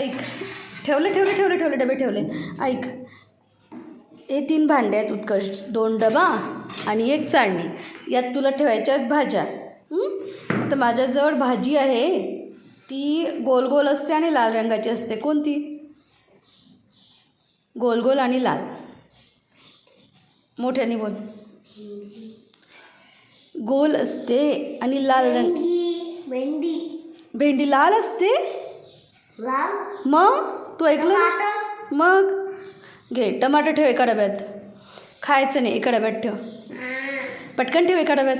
ऐक, ठेवले डबे ठेवले. ऐक, हे 3 भांडे आहेत उत्कर्ष, 2 डबा आणि 1 चाळणी. यात तुला ठेवायच्या आहेत भाज्या. तर माझ्याजवळ भाजी आहे, ती गोल गोल असते आणि लाल रंगाची असते. कोणती? गोल गोल आणि लाल. मोठ्याने बोल. गोल असते आणि लाल रंग. भेंडी. भेंडी लाल असते. लाल. मग तू ऐकलं? मग घे, टमाटर ठेव एका डब्यात. खायचं नाही, एका डब्यात ठेव. पटकन ठेव एका डब्यात.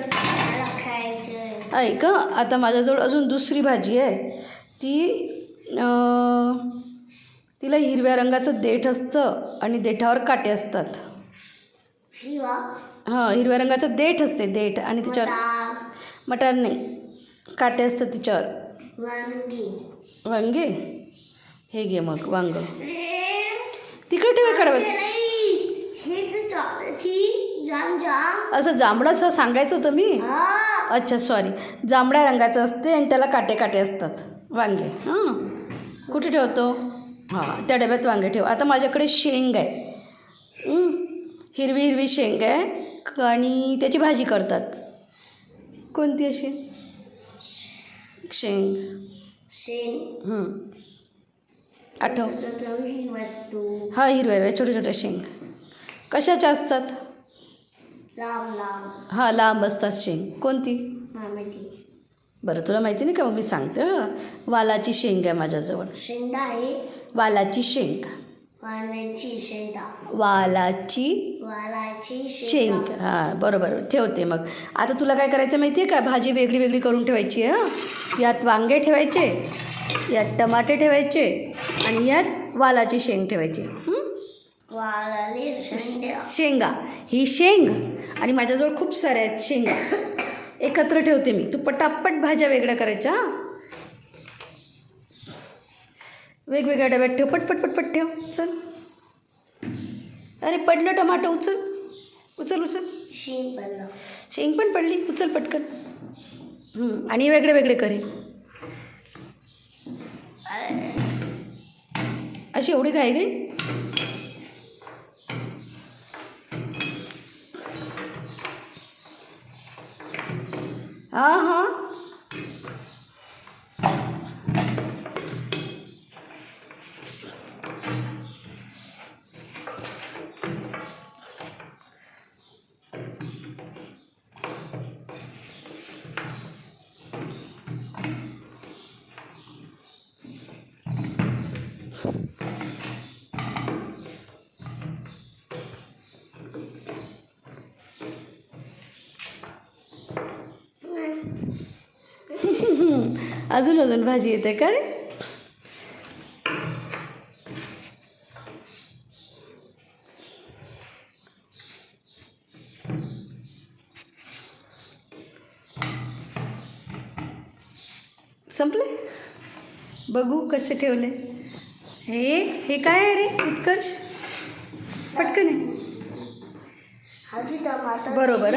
ऐक, आता माझ्याजवळ अजून दुसरी भाजी आहे. तिला हिरव्या रंगाचं देठ असतं आणि देठावर काटे असतात. हां, हिरव्या रंगाचं देठ असते, देठ, आणि तिच्यावर मटार नाही, काटे असतात तिच्यावर. वांगे. हे घे मग वांग. तिकडे ठेव एका डब्यात. असं जांभळं असं सांगायचं होतं मी. अच्छा सॉरी, जांभळ्या रंगाचं असते आणि त्याला काटे काटे असतात वांगे. हां, कुठे ठेवतो? हां, त्या डब्यात वांगे ठेव. आता माझ्याकडे शेंग आहे, हिरवी हिरवी शेंग आहे आणि त्याची भाजी करतात. कोणती अशी शेंग? आठव. हां, हिरव्या हिरव्या छोट्या छोट्या शेंग. कशाच्या असतात? हां, लांब असतात शेंग. कोणती? बरं, तुला माहिती नाही का? मग मी सांगते. वालाची शेंग आहे माझ्याजवळ. शेंगा आहे. वालाची शेंग. वालाची शेंग. हां, बरोबर, ठेवते. मग आता तुला काय करायचं माहिती आहे का? भाजी वेगळी वेगळी करून ठेवायची आहे. यात वांगे ठेवायचे, यात टमाटे ठेवायचे आणि यात वालाची शेंग ठेवायची. शेंगा, ही शेंग आणि माझ्याजवळ खूप साऱ्या आहेत शेंगा. एकत्र ठेवते मी. तू पटापट भाज्या वेगळ्या करायच्या. वेगवेगळ्या डब्यात ठेव. पटपट पटपट ठेव. चल. अरे पडलं टमाटो. उचल उचल उचल. शेंग पण पडली. उचल पटकन. आणि वेगळे वेगळे करे. अशी एवढी घाई घाई. हां हां, अजून अजून भाजी येते का रे? संपले. बघू कसे ठेवले. हे काय आहे रे उत्कर्ष? पटकन आहे. बरोबर.